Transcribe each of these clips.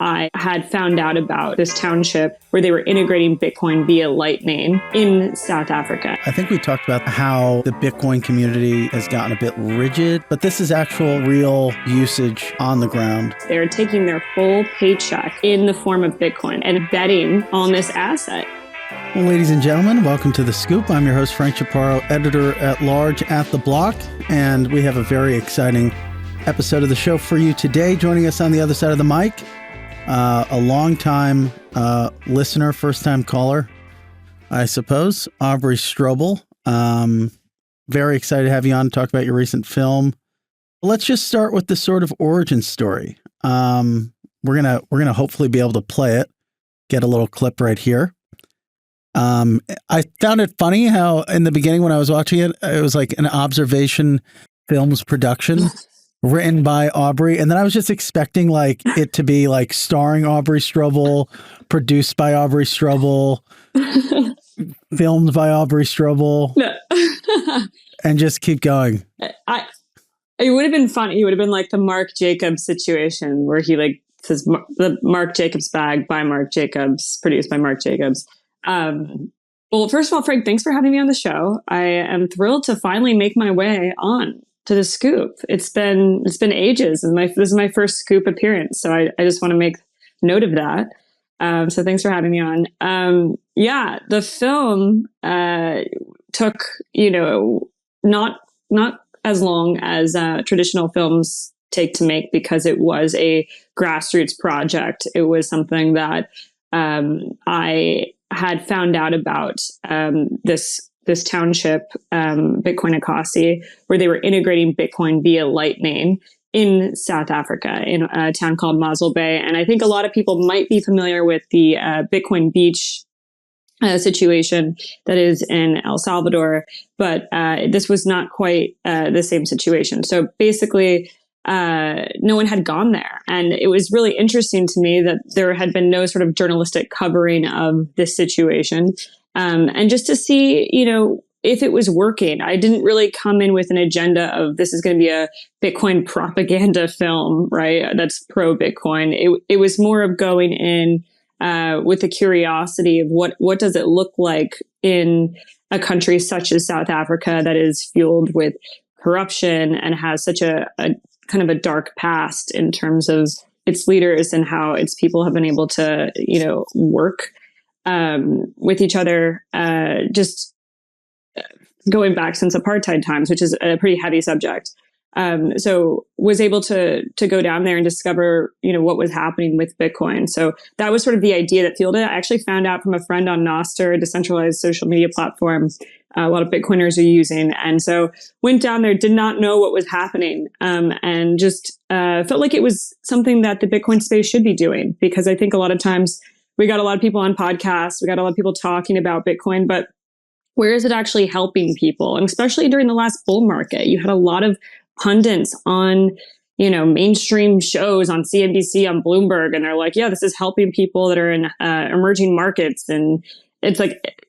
I had found out about this township where they were integrating Bitcoin via Lightning in South Africa. I think we talked about how the Bitcoin community has gotten a bit rigid, but this is actual real usage on the ground. They're taking their full paycheck in the form of Bitcoin and betting on this asset. Well, ladies and gentlemen, welcome to The Scoop. I'm your host, Frank Chaparro, editor-at-large at The Block, and we have a very exciting episode of the show for you today. Joining us on the other side of the mic, a long-time listener, first-time caller, I suppose, Aubrey Strobel. Very excited to have you on to talk about your recent film. Let's just start with the sort of origin story. We're gonna hopefully be able to play it. Get a little clip right here. I found it funny how in the beginning when I was watching it, it was like an observation films production. Written by Aubrey, and then I was just expecting like it to be like starring Aubrey Strobel, produced by Aubrey Strobel, filmed by Aubrey Strobel, and just keep going. It would have been funny. It would have been like the Marc Jacobs situation where he like says the Marc Jacobs bag by Marc Jacobs, produced by Marc Jacobs. Well, first of all, Frank, thanks for having me on the show. I am thrilled to finally make my way on to The Scoop. It's been ages, and this is my first Scoop appearance, so I just want to make note of that. So thanks for having me on. Yeah, the film took not as long as traditional films take to make because it was a grassroots project. It was something that I had found out about this township, Bitcoin Ekasi, where they were integrating Bitcoin via Lightning in South Africa, in a town called Mossel Bay. And I think a lot of people might be familiar with the Bitcoin Beach situation that is in El Salvador, but this was not quite the same situation. So basically, no one had gone there. And it was really interesting to me that there had been no sort of journalistic covering of this situation. And just to see, if it was working. I didn't really come in with an agenda of this is going to be a Bitcoin propaganda film, right? That's pro Bitcoin. It was more of going in with the curiosity of what does it look like in a country such as South Africa that is fueled with corruption and has such a kind of a dark past in terms of its leaders and how its people have been able to, work with each other, just going back since apartheid times, which is a pretty heavy subject. So was able to go down there and discover, what was happening with Bitcoin. So that was sort of the idea that fueled it. I actually found out from a friend on Nostr, a decentralized social media platform, a lot of Bitcoiners are using. And so went down there, did not know what was happening, and just felt like it was something that the Bitcoin space should be doing, because I think a lot of times we got a lot of people on podcasts, we got a lot of people talking about Bitcoin, but where is it actually helping people? And especially during the last bull market, you had a lot of pundits on, mainstream shows on CNBC, on Bloomberg, and they're like, yeah, this is helping people that are in emerging markets. And it's like,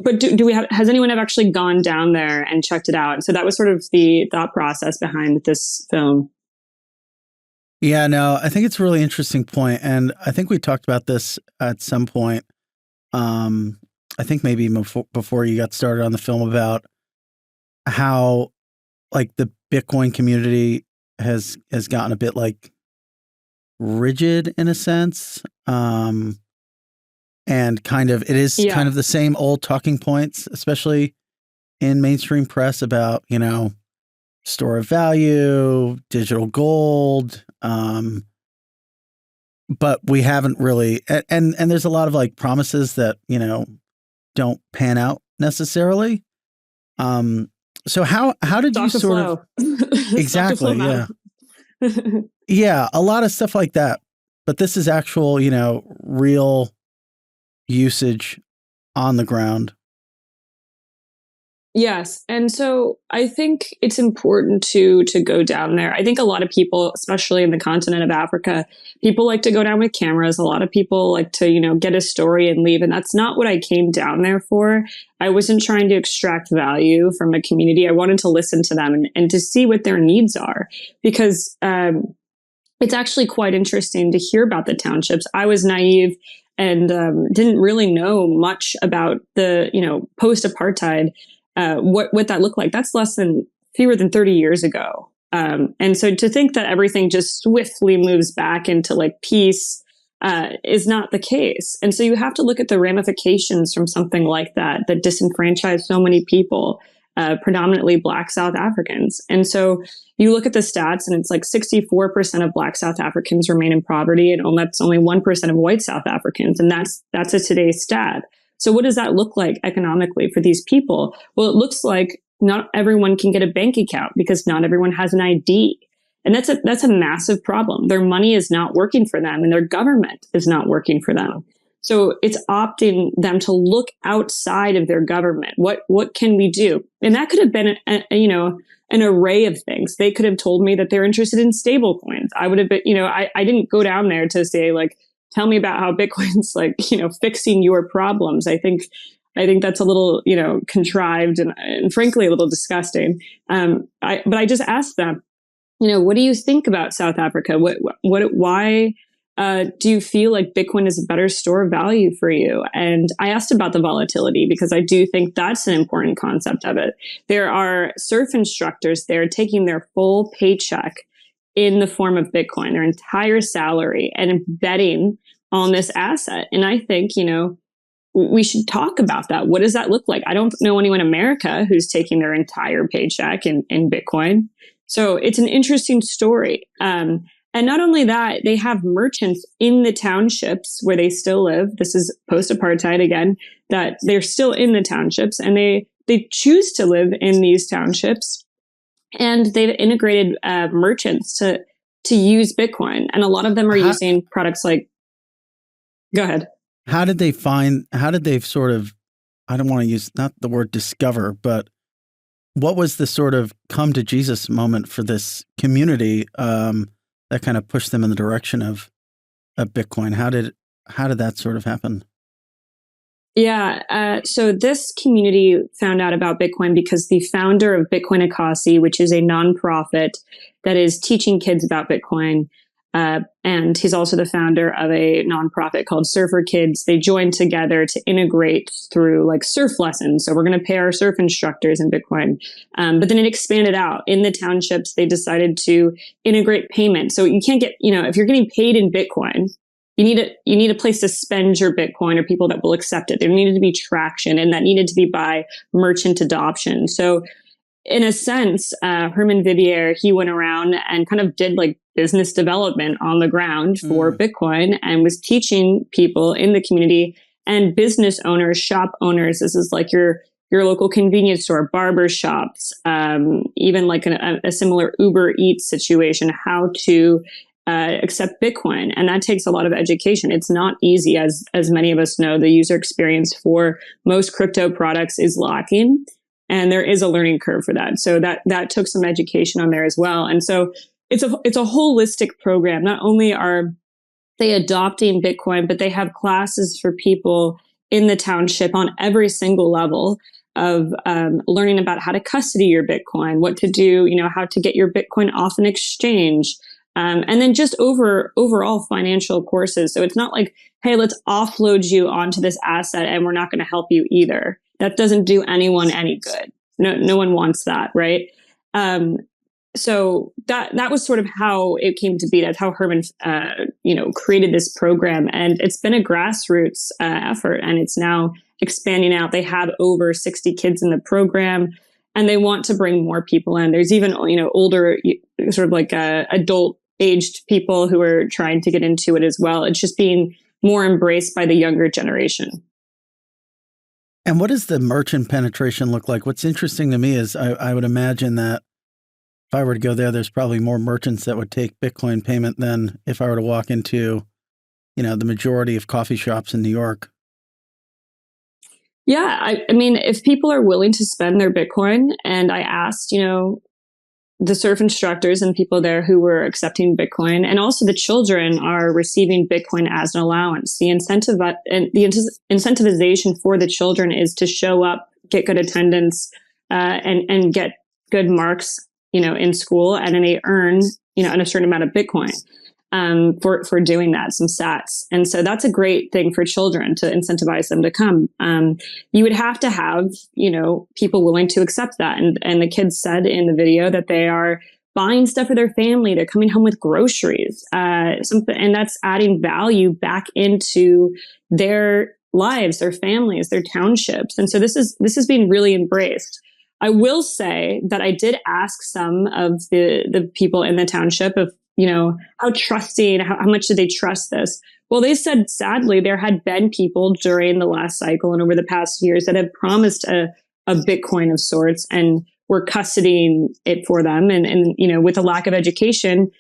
but has anyone ever actually gone down there and checked it out? And so that was sort of the thought process behind this film. Yeah, no, I think it's a really interesting point. And I think we talked about this at some point. I think maybe even before you got started on the film, about how like the Bitcoin community has gotten a bit like rigid in a sense. And kind of, it is kind of the same old talking points, especially in mainstream press about, store of value, digital gold. But we haven't really, and there's a lot of like promises that, don't pan out necessarily. So how did you sort of exactly, yeah. Yeah, a lot of stuff like that. But this is actual, real usage on the ground. Yes. And so I think it's important to go down there. I think a lot of people, especially in the continent of Africa, people like to go down with cameras. A lot of people like to, get a story and leave. And that's not what I came down there for. I wasn't trying to extract value from a community. I wanted to listen to them and to see what their needs are. Because it's actually quite interesting to hear about the townships. I was naive and didn't really know much about the, post-apartheid, what that looked like. That's fewer than 30 years ago. And so to think that everything just swiftly moves back into like peace is not the case. And so you have to look at the ramifications from something like that disenfranchised so many people, predominantly Black South Africans. And so you look at the stats and it's like 64% of Black South Africans remain in poverty, and that's only 1% of white South Africans. And that's a today's stat. So what does that look like economically for these people? Well, it looks like not everyone can get a bank account because not everyone has an ID. And that's a massive problem. Their money is not working for them and their government is not working for them. So it's opting them to look outside of their government. What can we do? And that could have been an array of things. They could have told me that they're interested in stable coins. I would have been, I didn't go down there to say like, tell me about how Bitcoin's like, fixing your problems. I think that's a little, contrived and frankly a little disgusting. But I just asked them, what do you think about South Africa? Why do you feel like Bitcoin is a better store of value for you? And I asked about the volatility because I do think that's an important concept of it. There are surf instructors there taking their full paycheck in the form of Bitcoin, their entire salary, and betting on this asset. And I think, we should talk about that. What does that look like? I don't know anyone in America who's taking their entire paycheck in Bitcoin. So it's an interesting story. And not only that, they have merchants in the townships where they still live. This is post-apartheid again, that they're still in the townships and they choose to live in these townships. And they've integrated merchants to use Bitcoin. And a lot of them are using products like, go ahead. How did they sort of, I don't want to use, not the word discover, but what was the sort of come to Jesus moment for this community that kind of pushed them in the direction of Bitcoin? How did that sort of happen? Yeah. So this community found out about Bitcoin because the founder of Bitcoin Ekasi, which is a nonprofit that is teaching kids about Bitcoin, and he's also the founder of a nonprofit called Surfer Kids. They joined together to integrate through like surf lessons. So we're going to pay our surf instructors in Bitcoin. But then it expanded out. In the townships, they decided to integrate payment. So you can't get, if you're getting paid in Bitcoin, you need a place to spend your Bitcoin or people that will accept it. There needed to be traction, and that needed to be by merchant adoption. So in a sense, Herman Vivier, he went around and kind of did like business development on the ground for Bitcoin and was teaching people in the community and business owners, shop owners. This is like your local convenience store, barber shops, even like a similar Uber Eats situation, how to accept Bitcoin. And that takes a lot of education. It's not easy, as many of us know. The user experience for most crypto products is lacking. And there is a learning curve for that. So that took some education on there as well. And so it's a holistic program. Not only are they adopting Bitcoin, but they have classes for people in the township on every single level of learning about how to custody your Bitcoin, what to do, how to get your Bitcoin off an exchange. And then just overall financial courses. So it's not like, hey, let's offload you onto this asset and we're not going to help you either. That doesn't do anyone any good. No one wants that, right? So that was sort of how it came to be. That's how Herman, created this program, and it's been a grassroots effort, and it's now expanding out. They have over 60 kids in the program, and they want to bring more people in. There's even older, sort of like adult aged people who are trying to get into it as well. It's just being more embraced by the younger generation. And what does the merchant penetration look like? What's interesting to me is I would imagine that if I were to go there, there's probably more merchants that would take Bitcoin payment than if I were to walk into, the majority of coffee shops in New York. Yeah. I mean, if people are willing to spend their Bitcoin, and I asked, the surf instructors and people there who were accepting Bitcoin, and also the children are receiving Bitcoin as an allowance. The incentivization for the children is to show up, get good attendance, and get good marks, in school, and then they earn, a certain amount of Bitcoin. for doing that, some sats. And so that's a great thing for children to incentivize them to come. You would have to have, people willing to accept that. And the kids said in the video that they are buying stuff for their family. They're coming home with groceries, and that's adding value back into their lives, their families, their townships. And so this is being really embraced. I will say that I did ask some of the people in the township of, how trusting, how much do they trust this? Well, they said, sadly, there had been people during the last cycle and over the past years that have promised a Bitcoin of sorts and were custodying it for them. And with a lack of education,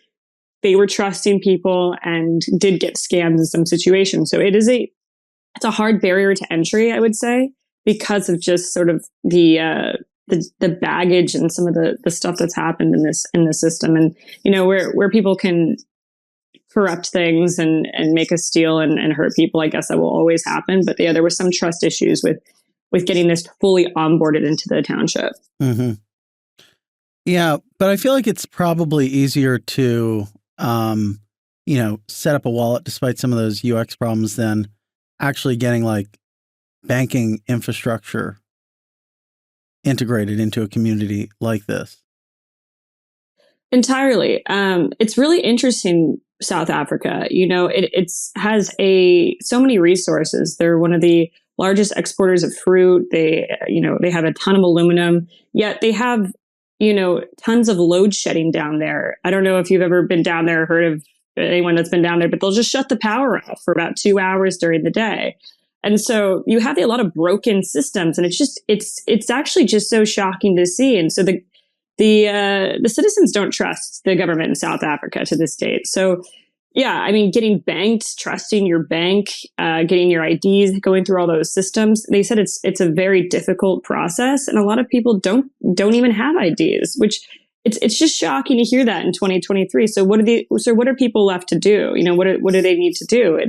they were trusting people and did get scammed in some situations. So it's a hard barrier to entry, I would say, because of just sort of the baggage and some of the stuff that's happened in the system, and where people can corrupt things and make a steal and hurt people. I guess that will always happen, but there were some trust issues with getting this fully onboarded into the township. Mm-hmm. Yeah, but I feel like it's probably easier to set up a wallet despite some of those UX problems than actually getting like banking infrastructure integrated into a community like this. Entirely. It's really interesting, South Africa. It has so many resources. They're one of the largest exporters of fruit. They have a ton of aluminum, yet they have, tons of load shedding down there. I don't know if you've ever been down there or heard of anyone that's been down there, but they'll just shut the power off for about 2 hours during the day. And so you have a lot of broken systems, and it's actually just so shocking to see. And so the citizens don't trust the government in South Africa to this date. So yeah, I mean, getting banked, trusting your bank, getting your IDs, going through all those systems. They said it's a very difficult process, and a lot of people don't even have IDs, which it's just shocking to hear that in 2023. So what are people left to do? What do they need to do?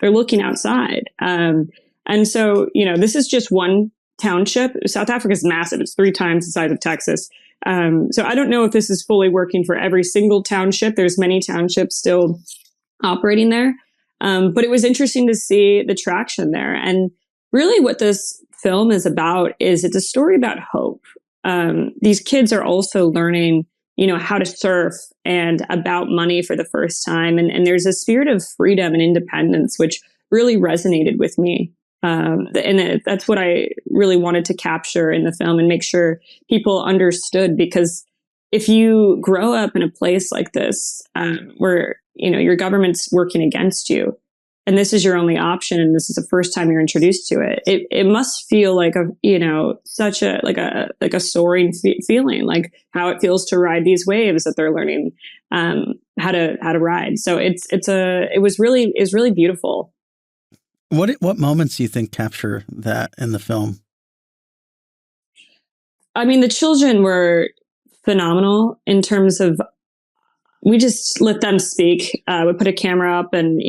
They're looking outside. And so, this is just one township. South Africa is massive. It's 3 times the size of Texas. So I don't know if this is fully working for every single township. There's many townships still operating there. But it was interesting to see the traction there. And really what this film is about is it's a story about hope. These kids are also learning, how to surf and about money for the first time. And there's a spirit of freedom and independence, which really resonated with me. And that's what I really wanted to capture in the film and make sure people understood, because if you grow up in a place like this, where, your government's working against you, and this is your only option, and this is the first time you're introduced to it, it must feel like such a soaring feeling, like how it feels to ride these waves that they're learning, how to ride. So it was really beautiful. What moments do you think capture that in the film? I mean, the children were phenomenal in terms of, we just let them speak. We put a camera up, and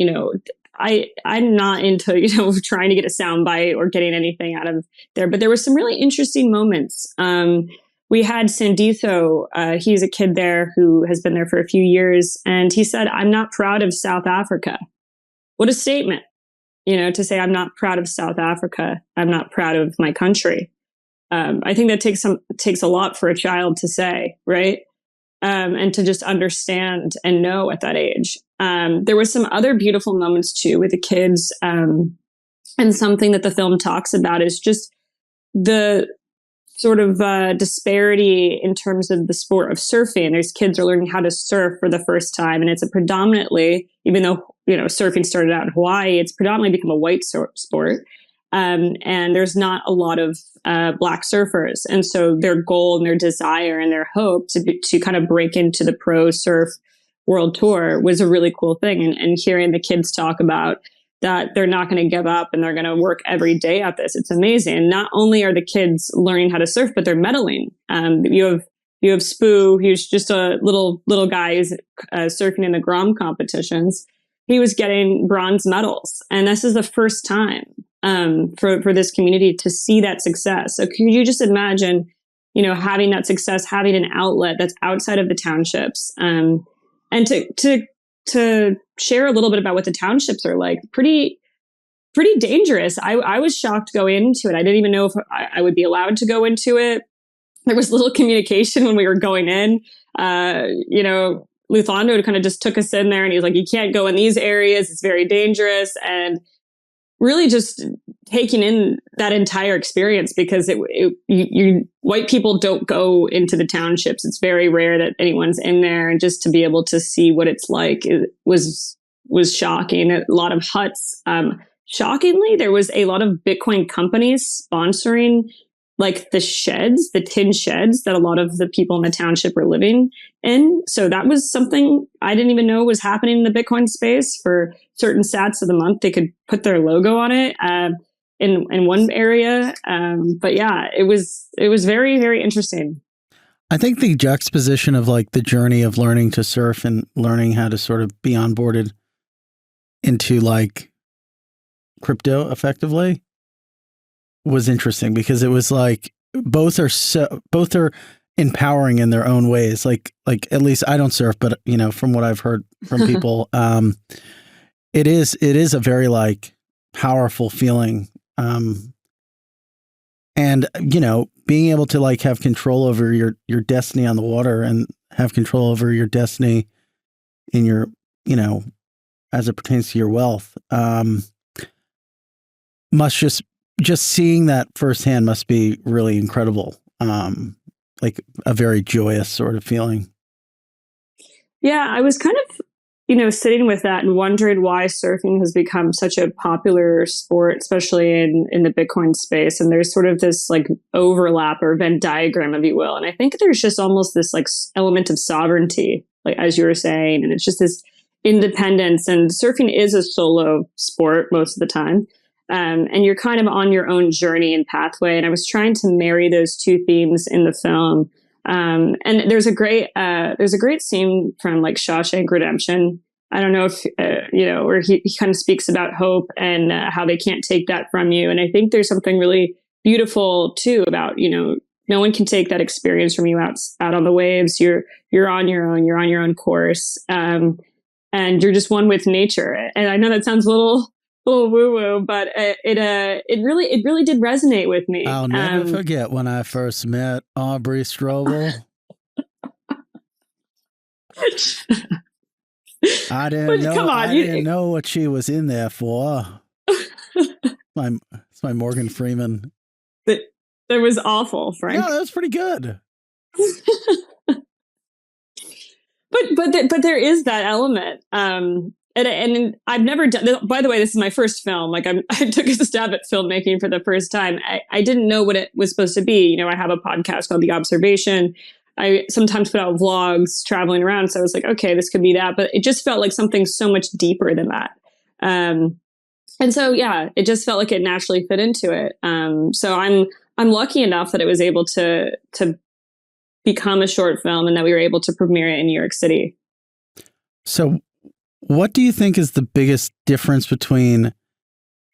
I'm not into trying to get a sound bite or getting anything out of there, but there were some really interesting moments. We had Sanditho. He's a kid there who has been there for a few years, and he said, "I'm not proud of South Africa." What a statement! To say I'm not proud of South Africa. I'm not proud of my country. I think that takes a lot for a child to say, right? And to just understand and know at that age. There were some other beautiful moments too with the kids. And something that the film talks about is just the sort of disparity in terms of the sport of surfing. There's kids are learning how to surf for the first time, and it's a predominantly, even though surfing started out in Hawaii, it's predominantly become a white sport, and there's not a lot of black surfers. And so their goal and their desire and their hope to kind of break into the pro surf world tour was a really cool thing. And hearing the kids talk about that they're not going to give up and they're going to work every day at this. It's amazing. And not only are the kids learning how to surf, but they're medaling. You have Spoo, who's just a little guy who's surfing in the Grom competitions. He was getting bronze medals. And this is the first time for this community to see that success. So could you just imagine, having that success, having an outlet that's outside of the townships, and to to share a little bit about what the townships are like. Pretty dangerous. I was shocked going into it. I didn't even know if I would be allowed to go into it. There was little communication when we were going in. Luthando kind of just took us in there and he was like, you can't go in these areas. It's very dangerous. And really just taking in that entire experience, because white people don't go into the townships. It's very rare that anyone's in there, and just to be able to see what it's like was shocking. A lot of huts. Shockingly, there was a lot of Bitcoin companies sponsoring like the tin sheds that a lot of the people in the township were living in. So that was something I didn't even know was happening in the Bitcoin space. For certain sats of the month, they could put their logo on it in one area. But yeah, it was very, very interesting. I think the juxtaposition of like the journey of learning to surf and learning how to sort of be onboarded into like crypto effectively was interesting, because it was like both are empowering in their own ways. Like at least I don't surf, but from what I've heard from people, it is a very like powerful feeling. And being able to like have control over your destiny on the water, and have control over your destiny in your, as it pertains to your wealth, must just seeing that firsthand must be really incredible. Like a very joyous sort of feeling. Yeah, I was kind of, sitting with that and wondering why surfing has become such a popular sport, especially in the Bitcoin space. And there's sort of this like overlap or Venn diagram, if you will. And I think there's just almost this like element of sovereignty, like as you were saying, and it's just this independence. And surfing is a solo sport most of the time. And you're kind of on your own journey and pathway. And I was trying to marry those two themes in the film. And there's a great scene from like Shawshank Redemption. I don't know if, where he kind of speaks about hope and how they can't take that from you. And I think there's something really beautiful too about, no one can take that experience from you out on the waves. You're on your own, you're on your own course. And you're just one with nature. And I know that sounds a little woo-woo, but it really did resonate with me. I'll never forget when I first met Aubrey Strobel. I didn't know what she was in there for. It's my Morgan Freeman. That was awful, Frank. No, that was pretty good. But there is that element. And I've never done, by the way, this is my first film. Like I took a stab at filmmaking for the first time. I didn't know what it was supposed to be. I have a podcast called The Observation. I sometimes put out vlogs traveling around. So I was like, okay, this could be that, but it just felt like something so much deeper than that. And so, yeah, it just felt like it naturally fit into it. So I'm lucky enough that it was able to become a short film, and that we were able to premiere it in New York City. So what do you think is the biggest difference between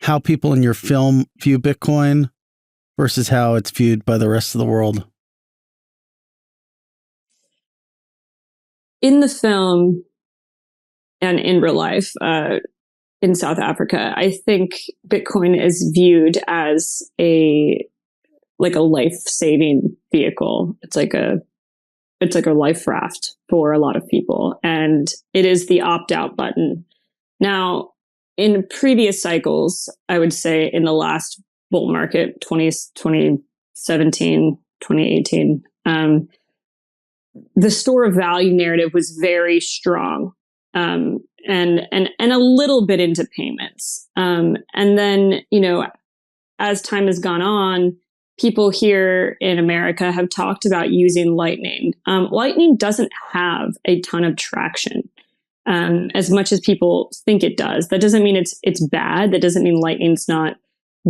how people in your film view Bitcoin versus how it's viewed by the rest of the world? In the film and in real life, in South Africa, I think Bitcoin is viewed as a life-saving vehicle. It's like a life raft for a lot of people. And it is the opt-out button. Now, in previous cycles, I would say in the last bull market, 2017, 2018, the store of value narrative was very strong. And a little bit into payments. And then, as time has gone on, people here in America have talked about using Lightning. Lightning doesn't have a ton of traction, as much as people think it does. That doesn't mean it's bad. That doesn't mean Lightning's not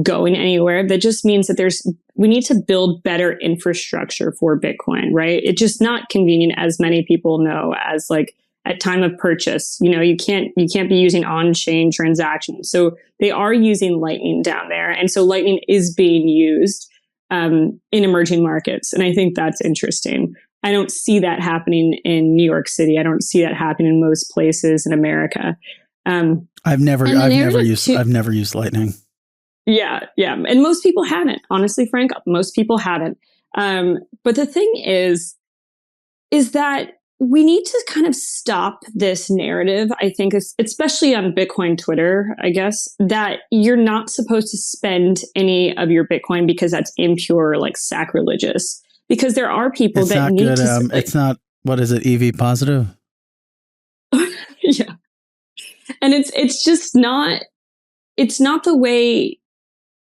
going anywhere. That just means that we need to build better infrastructure for Bitcoin, right? It's just not convenient, as many people know, as like at time of purchase. You can't be using on-chain transactions. So they are using Lightning down there. And so Lightning is being used in emerging markets. And I think that's interesting. I don't see that happening in New York City. I don't see that happening in most places in America. I've never used Lightning. Yeah. And most people haven't, honestly, Frank, most people haven't. But the thing is that we need to kind of stop this narrative. I think, especially on Bitcoin Twitter, I guess, that you're not supposed to spend any of your Bitcoin because that's impure, like sacrilegious. Because there are people that need good, to. It's not. What is it? EV positive. Yeah, and it's just not. It's not the way.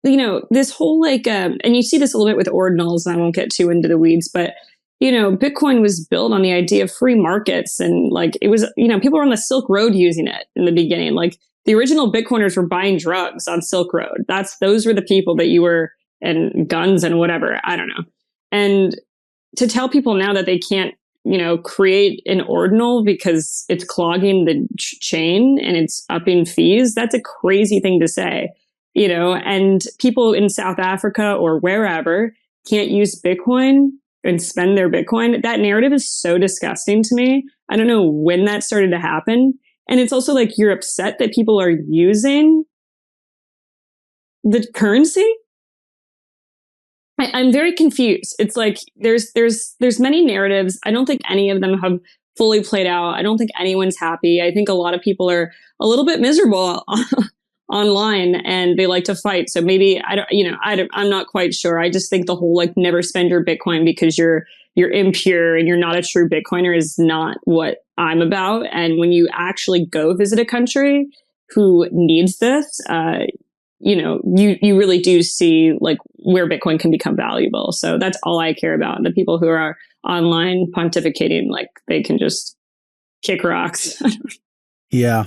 This whole and you see this a little bit with ordinals, and I won't get too into the weeds, but Bitcoin was built on the idea of free markets, and like it was, people were on the Silk Road using it in the beginning. Like the original Bitcoiners were buying drugs on Silk Road. Those were the people that you were, and guns and whatever. I don't know. And to tell people now that they can't, create an ordinal because it's clogging the chain and it's upping fees, that's a crazy thing to say. And people in South Africa or wherever can't use Bitcoin and spend their Bitcoin. That narrative is so disgusting to me. I don't know when that started to happen. And it's also like you're upset that people are using the currency. I'm very confused. It's like there's many narratives. I don't think any of them have fully played out. I don't think anyone's happy. I think a lot of people are a little bit miserable online and they like to fight. So maybe I'm not quite sure. I just think the whole like never spend your Bitcoin because you're impure and you're not a true Bitcoiner is not what I'm about. And when you actually go visit a country who needs this, you really do see like where Bitcoin can become valuable. So that's all I care about. The people who are online pontificating, like they can just kick rocks. Yeah.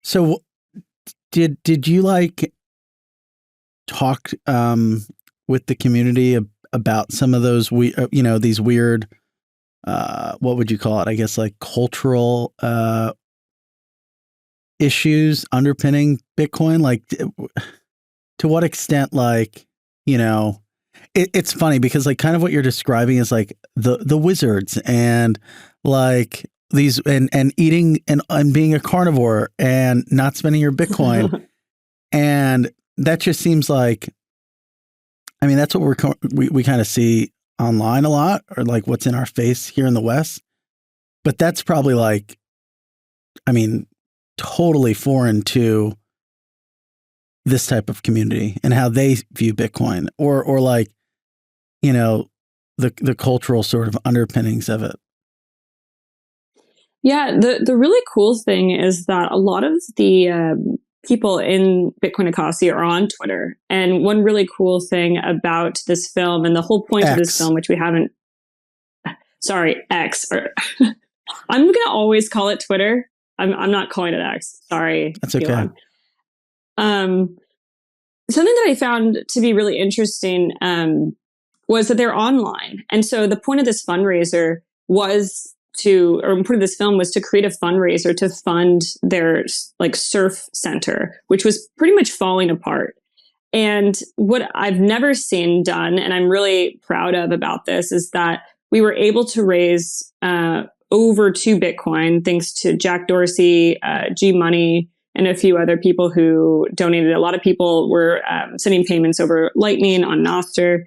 So did you like talk with the community about some of those these weird what would you call it? I guess like cultural issues underpinning Bitcoin? Like to what extent, like, it's funny because like kind of what you're describing is like the wizards and like these and eating and being a carnivore and not spending your Bitcoin. And that just seems like, I mean, that's what we kind of see online a lot, or like what's in our face here in the West. But that's probably like, I mean, totally foreign to this type of community and how they view Bitcoin or like, the cultural sort of underpinnings of it. Yeah. The really cool thing is that a lot of the people in Bitcoin Ekasi are on Twitter. And one really cool thing about this film and the whole point of this film, which we haven't, sorry, X, I'm going to always call it Twitter. I'm not calling it X. Sorry. That's okay. Something that I found to be really interesting was that they're online. And so the point of this fundraiser was point of this film was to create a fundraiser to fund their like surf center, which was pretty much falling apart. And what I've never seen done, and I'm really proud of about this, is that we were able to raise over 2 Bitcoin, thanks to Jack Dorsey, G Money, and a few other people who donated. A lot of people were sending payments over Lightning on Nostr.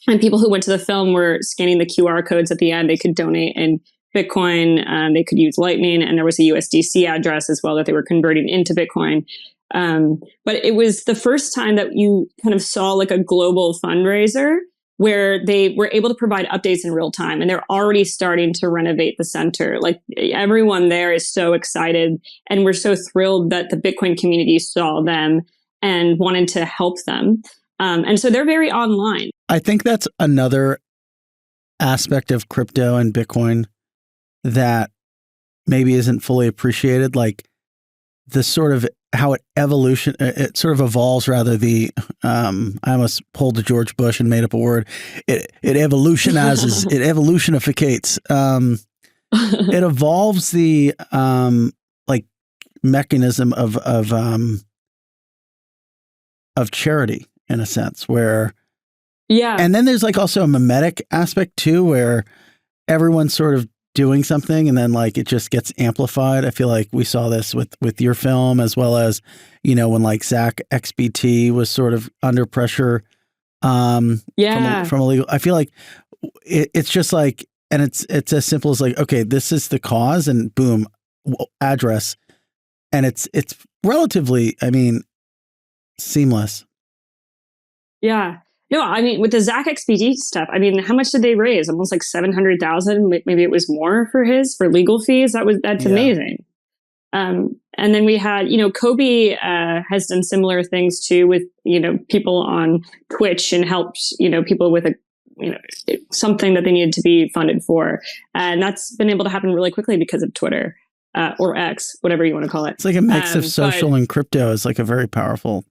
And people who went to the film were scanning the QR codes at the end. They could donate in Bitcoin. They could use Lightning. And there was a USDC address as well that they were converting into Bitcoin. But it was the first time that you kind of saw like a global fundraiser where they were able to provide updates in real time. And they're already starting to renovate the center. Like everyone there is so excited. And we're so thrilled that the Bitcoin community saw them and wanted to help them. And so they're very online. I think that's another aspect of crypto and Bitcoin that maybe isn't fully appreciated. Like the sort of how it sort of evolves, rather I almost pulled a George Bush and made up a word. It evolutionizes, it evolutionificates. It evolves the like mechanism of charity in a sense, where Yeah. And then there's like also a mimetic aspect too, where everyone's sort of doing something and then like it just gets amplified. I feel like we saw this with your film, as well as, you know, when like Zach XBT was sort of under pressure from a legal, I feel like it's just like, and it's as simple as like, okay, this is the cause and boom, address. And it's relatively, I mean, seamless. Yeah. No, I mean, with the Zach XBD stuff, I mean, how much did they raise? Almost like 700,000. Maybe it was more for legal fees. That's amazing. And then we had, you know, Kobe has done similar things too with, you know, people on Twitch and helped, you know, people with something that they needed to be funded for. And that's been able to happen really quickly because of Twitter or X, whatever you want to call it. It's like a mix of social and crypto is like a very powerful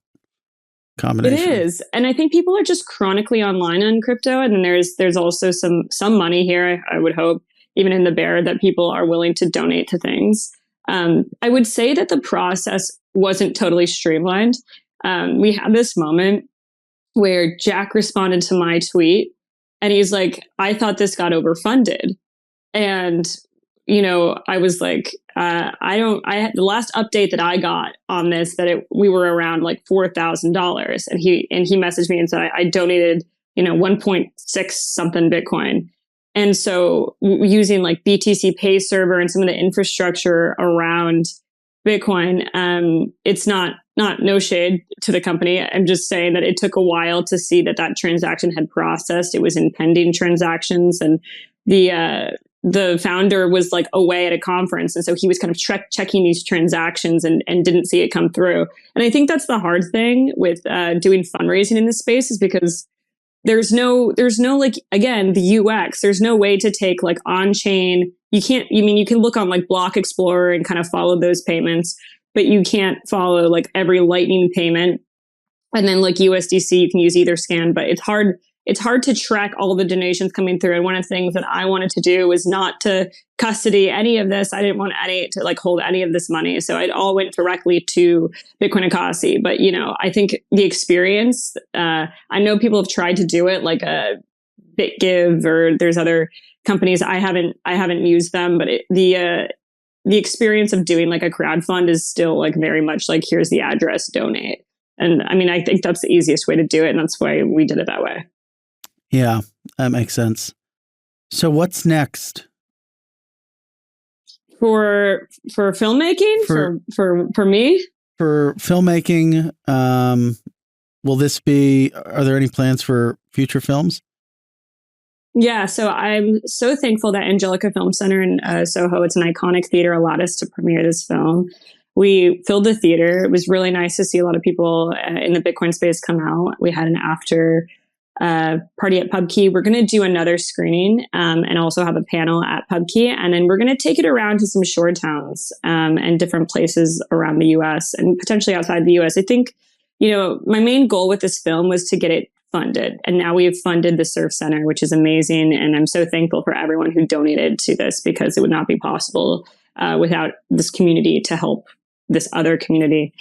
combination. It is. And I think people are just chronically online on crypto. And then there's also some money here, I would hope, even in the bear, that people are willing to donate to things. I would say that the process wasn't totally streamlined. We had this moment where Jack responded to my tweet and he's like, I thought this got overfunded. And, you know, I was like, I had the last update that I got on this, that we were around like $4,000. And he messaged me and said, I donated, you know, 1.6 something Bitcoin. And so using like BTC Pay server and some of the infrastructure around Bitcoin, it's not no shade to the company. I'm just saying that it took a while to see that transaction had processed. It was in pending transactions, and the founder was like away at a conference. And so he was kind of checking these transactions and didn't see it come through. And I think that's the hard thing with doing fundraising in this space, is because there's no like, again, the UX, there's no way to take like on chain. You can look on like Block Explorer and kind of follow those payments, but you can't follow like every Lightning payment. And then like USDC, you can use either scan, but it's hard to track all the donations coming through. And one of the things that I wanted to do was not to custody any of this. I didn't want any to like hold any of this money. So it all went directly to Bitcoin Ekasi. But, you know, I think the experience, I know people have tried to do it like a BitGive, or there's other companies. I haven't used them, but the experience of doing like a crowdfund is still like very much like, here's the address, donate. And I mean, I think that's the easiest way to do it. And that's why we did it that way. Yeah, that makes sense. So what's next? For filmmaking? For me? For filmmaking, are there any plans for future films? Yeah, so I'm so thankful that Angelica Film Center in Soho, it's an iconic theater, allowed us to premiere this film. We filled the theater. It was really nice to see a lot of people in the Bitcoin space come out. We had an after party at PubKey. We're going to do another screening and also have a panel at PubKey. And then we're going to take it around to some shore towns and different places around the US and potentially outside the US. I think, you know, my main goal with this film was to get it funded. And now we've funded the Surf Center, which is amazing. And I'm so thankful for everyone who donated to this, because it would not be possible without this community to help this other community.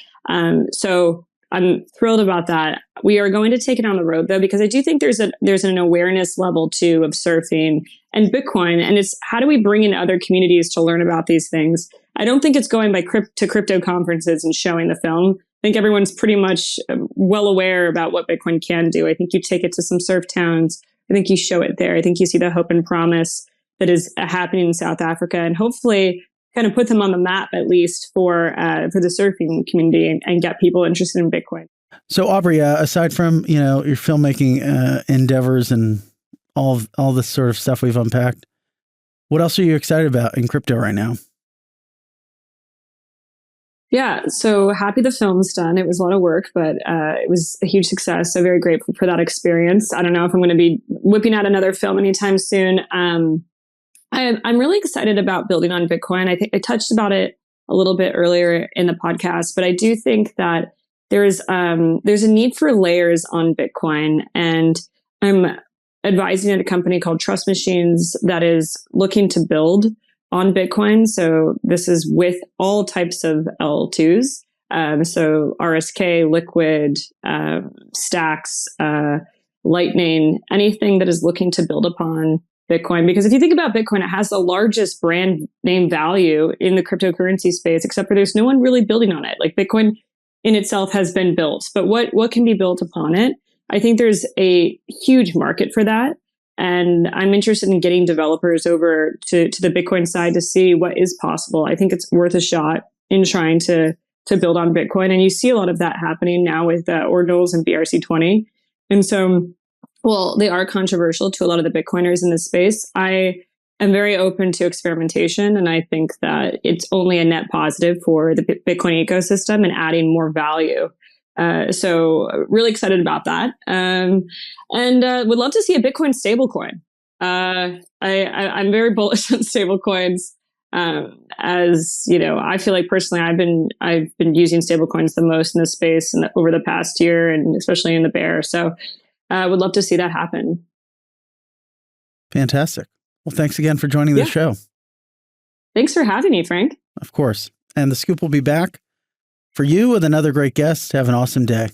So I'm thrilled about that. We are going to take it on the road though, because I do think there's an awareness level too of surfing and Bitcoin. And it's, how do we bring in other communities to learn about these things? I don't think it's going to crypto conferences and showing the film. I think everyone's pretty much well aware about what Bitcoin can do. I think you take it to some surf towns. I think you show it there. I think you see the hope and promise that is happening in South Africa, and hopefully kind of put them on the map, at least for the surfing community, and get people interested in Bitcoin. So Aubrey, aside from, you know, your filmmaking endeavors and all this sort of stuff we've unpacked, what else are you excited about in crypto right now? Yeah, so happy the film's done. It was a lot of work, but it was a huge success. So very grateful for that experience. I don't know if I'm going to be whipping out another film anytime soon. I'm really excited about building on Bitcoin. I think I touched about it a little bit earlier in the podcast, but I do think that there's a need for layers on Bitcoin, and I'm advising at a company called Trust Machines that is looking to build on Bitcoin. So this is with all types of L2s. So RSK, Liquid, Stacks, Lightning, anything that is looking to build upon Bitcoin. Because if you think about Bitcoin, it has the largest brand name value in the cryptocurrency space, except for there's no one really building on it. Like Bitcoin in itself has been built, but what can be built upon it? I think there's a huge market for that. And I'm interested in getting developers over to the Bitcoin side to see what is possible. I think it's worth a shot in trying to build on Bitcoin. And you see a lot of that happening now with ordinals and BRC20. And so, well, they are controversial to a lot of the Bitcoiners in this space. I am very open to experimentation. And I think that it's only a net positive for the Bitcoin ecosystem and adding more value. So really excited about that. And would love to see a Bitcoin stablecoin. I'm very bullish on stablecoins. As you know, I feel like personally, I've been using stablecoins the most in this space over the past year, and especially in the bear. So I would love to see that happen. Fantastic. Well, thanks again for joining the show. Thanks for having me, Frank. Of course. And the Scoop will be back for you with another great guest. Have an awesome day.